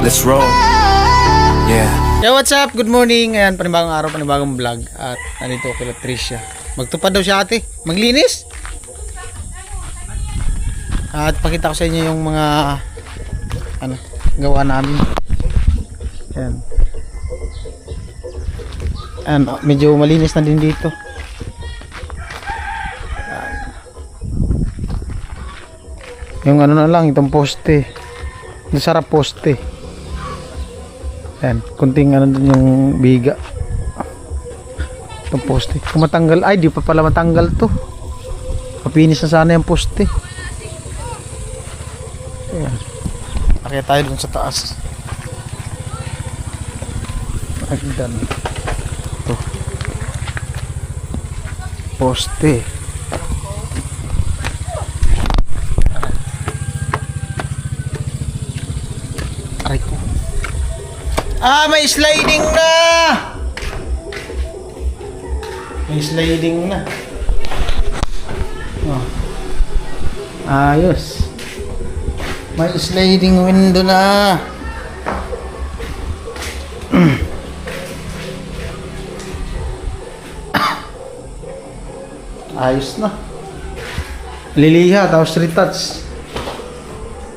let's roll. Yeah. Yo, what's up? Good morning. Ayan, panibagong araw, panibagong vlog. At nandito kay Tricia. Magtupad daw siya ate. Maglinis. At pakita ko sa inyo yung mga gawa namin. Ayan. Ayan, medyo malinis na din dito. Yung na lang, itong poste. Masarap poste. Ayan, kunting dun yung biga. Itong poste. Kung matanggal, ay di pa pala matanggal to. Mapinis na sana yung poste. Ayan. Nakaya tayo dun sa taas. Ayan. Ito. Poste. Aray ko. May sliding na! May sliding na. Oh. Ayos. May sliding window na. Ayos na. Liliha, tapos retouch.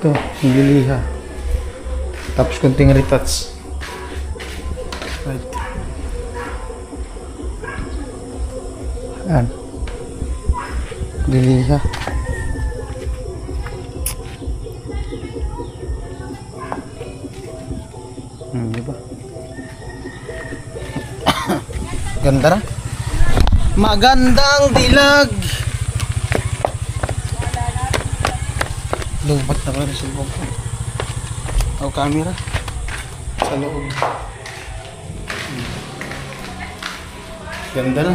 Ito, liliha. Tapos kunting retouch. Right. Ayan. Liliha. Diba? Ganda na. Magandang dilag. Lubat na pala sa loob ko. O camera sa loob. Ganda na.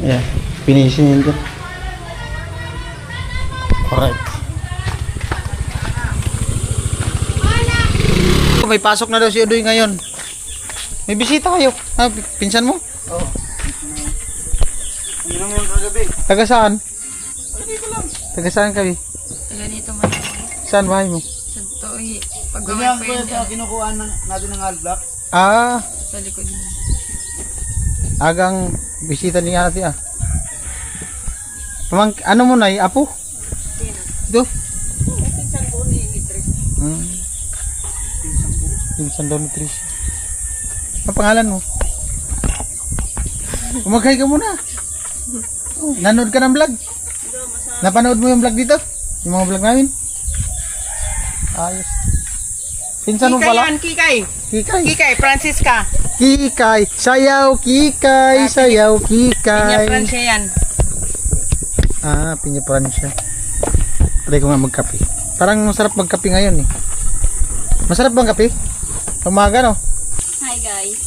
Ayan, finishing yun dyan. Alright. May pasok na daw si Udoy ngayon. May bisita kayo. Pinsan mo? Oo. Ano naman kagabi? Taga saan? Dito lang. Taga saan kayo? Ganito man ako. Saan bahay mo? Sa to, Ganyan pag-gawin ko pa sa yun kinukuha natin ng half-block. sa likod mo. Agang bisita ni ate ano mo na, apo? Ito? Pinsan ko ni Mitri. Pinsan daw ni Tricia. Ang pangalan mo? Umagay ka muna. Nanood ka ng vlog? Napanood mo yung vlog dito? Yung mga vlog namin? Ayos. Pinsan mo pala? Kikay. Kikay. Kikay, Francisca. Kikay. Sayaw, Kikay. Sayaw, Pinya Kikay. Francia yan. Pinya Francia. Try ko nga magkape. Parang masarap magkape ngayon eh. Masarap bang kape? Umaga no? Hi guys.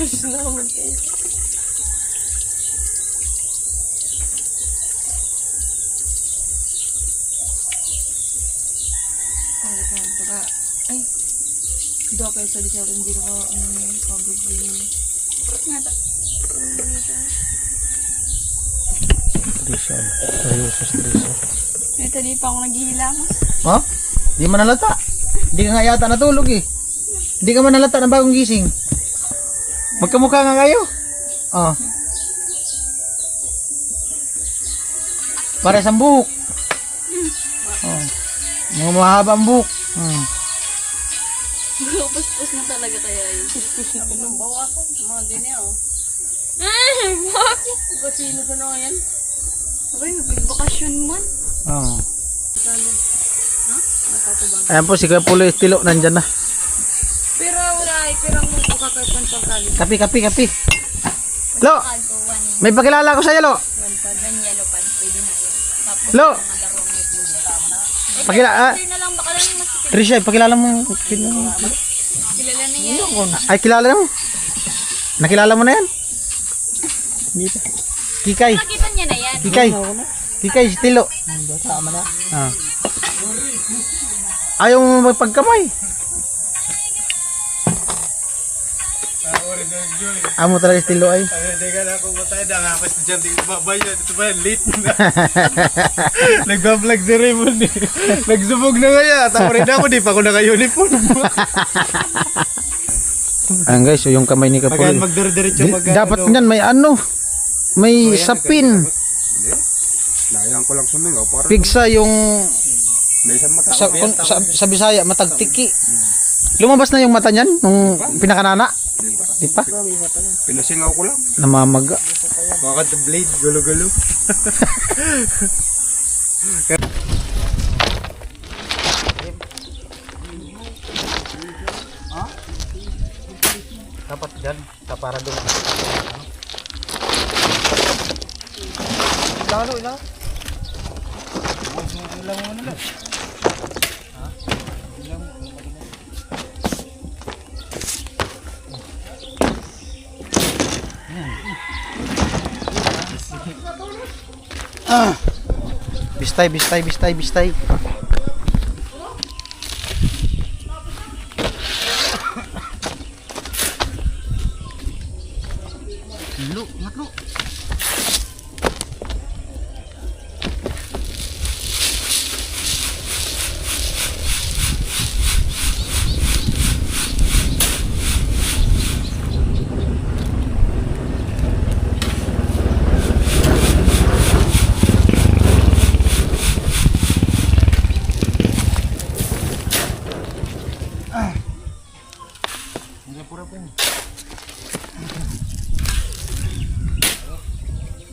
Salamat guys. Ay, do kayo sa disya hindi ko covered din. Ngata. Tricia. Seryoso, Tricia. Ito di pa ako naghihilamos. Oh? Di man nalata. Di ka nga yata natulog eh. Di ka man nalata ng bagong gising. Magkamukha nga kayo. Oh. Para sa buhok. Oh. Mga mahaba ang buhok. Puspos na talaga kaya yun. Puspos na pinong bawasan. Mga ganyan oh. Bakit? Basino sa na yan? Okay, nagbibakasyon man. Oh. Ha? Natatubag. Ayan po si Kuya Pulo Estilo nandyan na. Pero wala ay pirang mo kakaipan pagkalit. Kapi. Lo, may pakilala ko sa iyo, Lo. Ganyan yellow pad, pwede na yan. Tapos Lo. mga darong Pakilala. na lang baka lang mas Tricia, pakilala mo. kilala na yan. Ay, kilala mo. Nakilala mo na yan? Hindi pa. Kikay. Nakita niya na yan. Kikay, Estilo. Tama na. Ayaw mo magpagkamay. Amo talaga estilo ay. Hindi ka na ako matay na nga ako estudyante babayo. Ito ba yan? Late na. Nagbablog si Raymond eh. Nagsubog na kaya. Tapos rin ako, di pa ako naka-uniform. Ayan guys, so yung kamay ni Pagkaan Kapol. magdire-diretso Dapat niyan may ano. May sapin. Layang ko lang sumingaw. Para Pigsa yung may isang mata. sa Bisaya matagtiki. Lumabas na yung mata niyan nung pinakanana. Di pa? Pinasingaw ko lang. Namamaga. Bakit blade? Gulo-gulo. Dapat dyan, sa para doon. Ilang? Ilang mo nila. Ha? Ilang mo. Bistay. Matlo.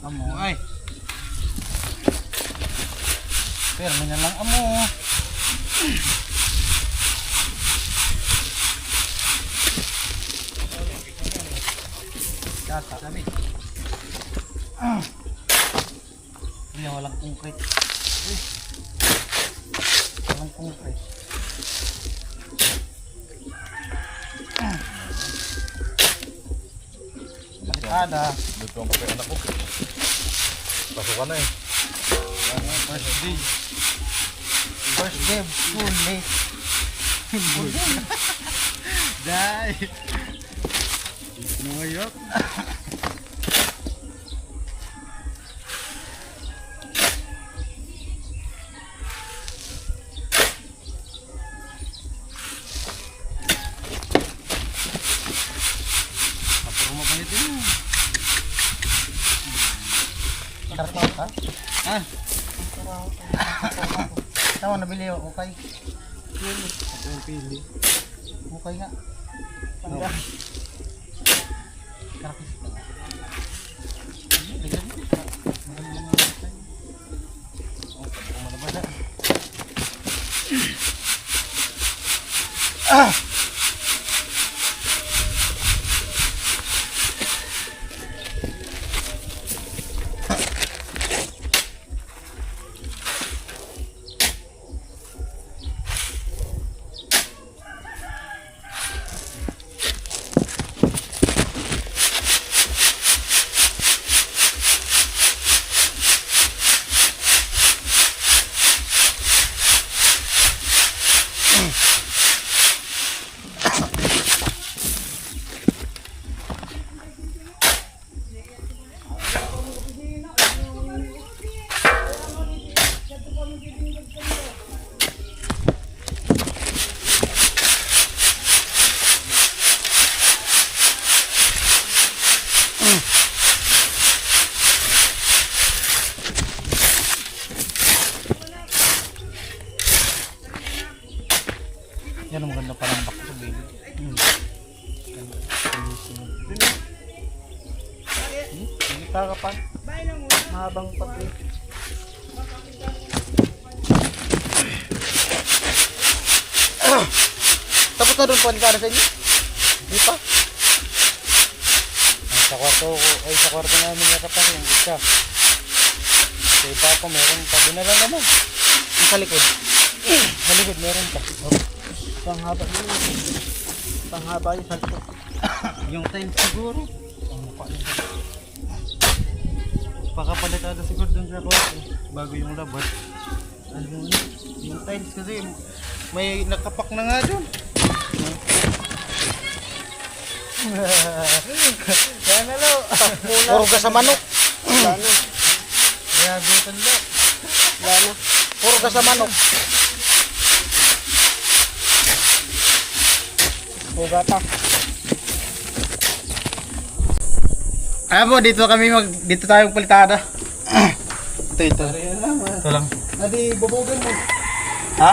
Amo ay. Pero man lang amo. Kata kami. Hindi walang concrete. Walang concrete. Ada. Dito ang kapay anak ko. Pasukan na eh. First day of school late. Dai. Moyok. Rumah pa nito. Karton ka? Ha? Tama nabili ako kay. Pili. Mukay nga. Panda. Karakis. Yan ang maganda pa ng bako sa gilid. Hindi kakapan. Mahabang pati. Tapos na doon po para sa inyo? Di pa? Sa kwarto namin nakapag yung isa. Sa iba ako meron pa. Doon na lang naman. Yung sa likod. Sa likod meron pa. Panghaba yun. Panghaba yung sa likod. Yung tiles siguro. Ang mukha yun. Pakapalitada siguro doon sa kwarto. Bago yung labat. Ano yun? Yung tiles kasi may nakapak na nga doon. Yan na lo. Puro ka sa manok. Kaya gutan lo. Puro ka sa manok. Bugata. Ayan po, dito tayo magpalitada. Ito. Ito lang. Adi, bubugan mo. Ha?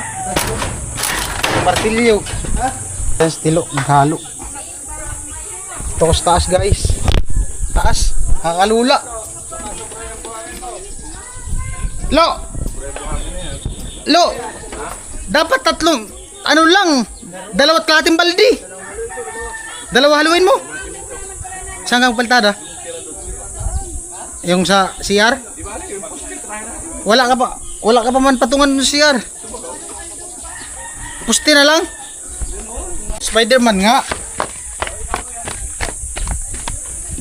Martilyo. Ha? Estilo, maghalo. Ito taas guys. Taas. Kakalula. Lo! Dapat tatlong, ano lang, 2 kalating baldi. 2 haluin mo. Saan kang paltada? Yung sa CR? Wala ka pa man patungan ng CR. Pusti na lang. Spider-Man nga.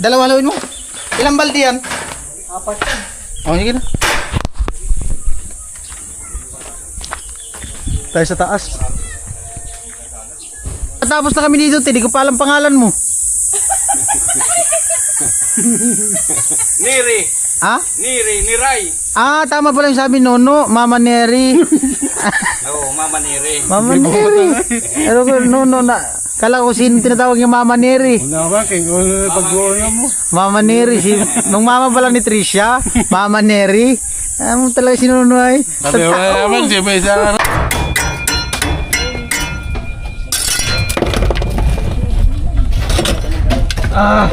2 haluin mo. Ilang baldi yan? 4 yan. O, sige na. Tayo sa taas. Tapos na kami dito, hindi ko pa alam pangalan mo. Niri. Ha? Niray. Ah, tama pala yung sabi, Nono, Mama Neri. Oo, Mama Niri. Mama Neri. Pero Nono na, kala ko sino tinatawag yung Mama Neri. Wala ba? Kaya pag-uuna mo. Mama Neri, nung mama pala ni Tricia, Mama Neri. Ano talaga si Nono ay? Sabi wala naman, di ba isa Ah.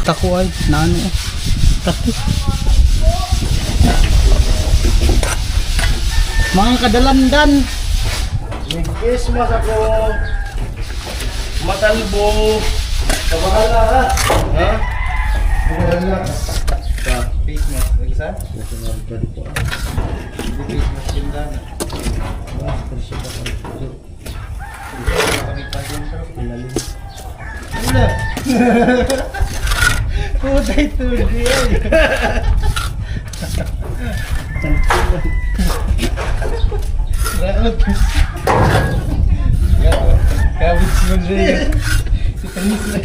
Tako ay, naano eh. Tako. Mga kadalandan. Christmas ako. Matalbo. Kabahala ha. Ha? Kabahala. Face mask. Isa? Face mask din lang. Putay tudi ay. Kabit mo rin. Si Tanis lang.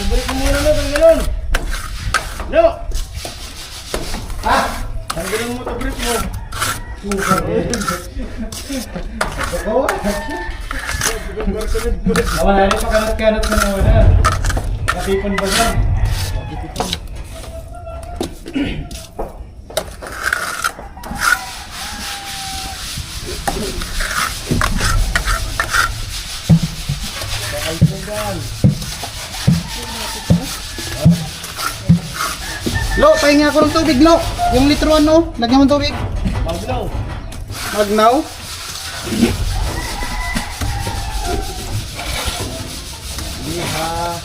Sabalik mo muna na, tanggalon. No! Ha? Tanggalon mo, tabrik mo. Awan na rin pagkanat-kanat mo muna. Katipon ba yan? Lo, pahinga ako ng tubig, Lo. Yung litro ano, lagyan mo ng tubig. Maglaw. Magnaw. Liha.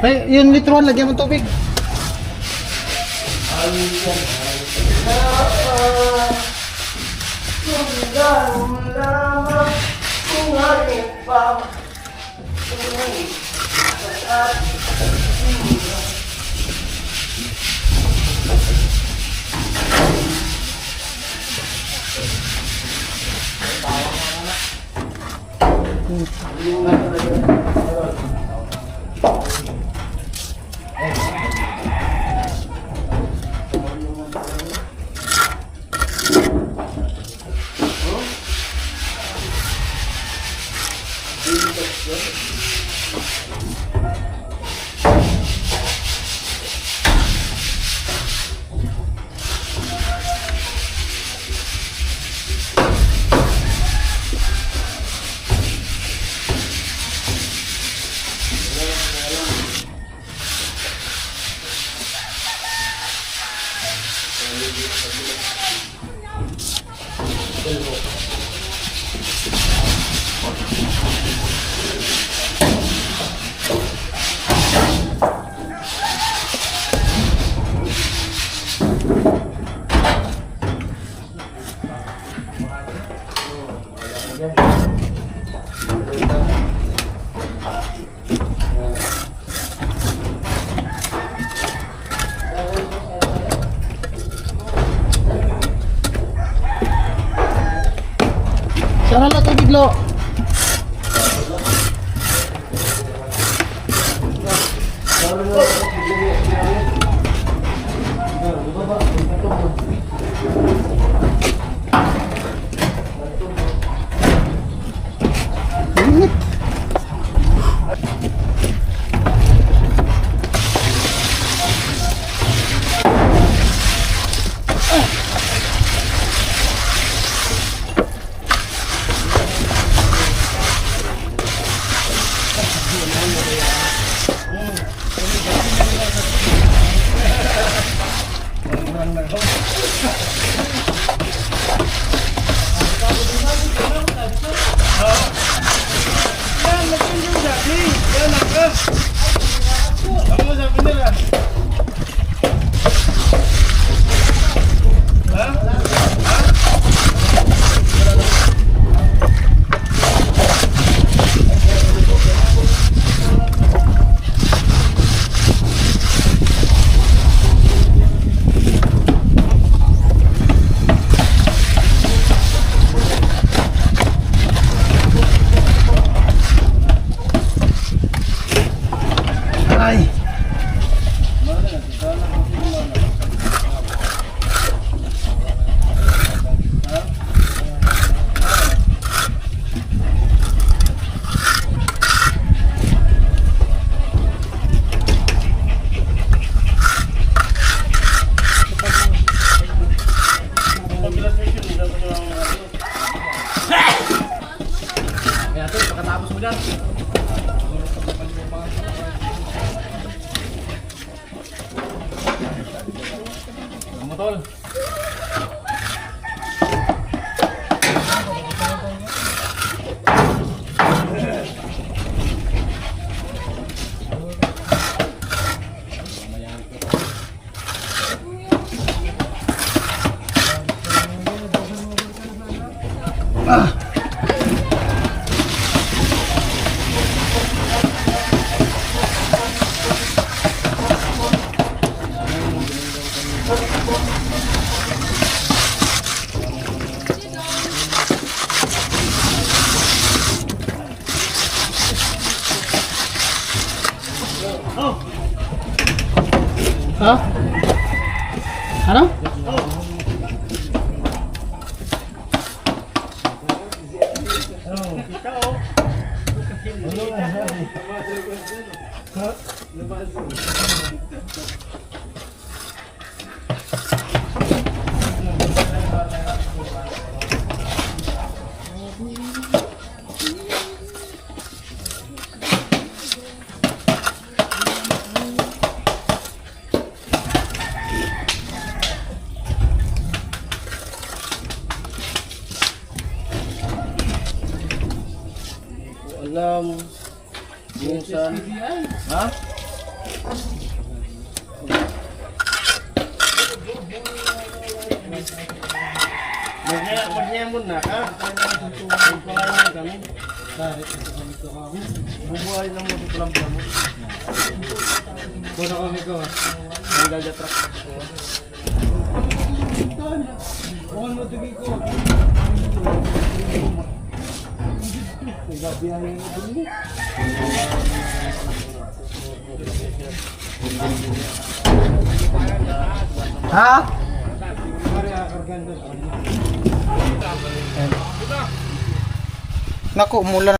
Ay, yung litruan, lagyan mo tubig. Sana lang tubig lo. Ha? Ano? Alam minsan ha? Mag-yamon na ka. Pagpalayan kami. Dari ito kami ito kami. Bubuhay lang mo sa plamba mo. Kuna kami ko. Ang gagatrak. Bukan mo tugi ko. Gabiyahin ito niya. Ha? Naku, umulan.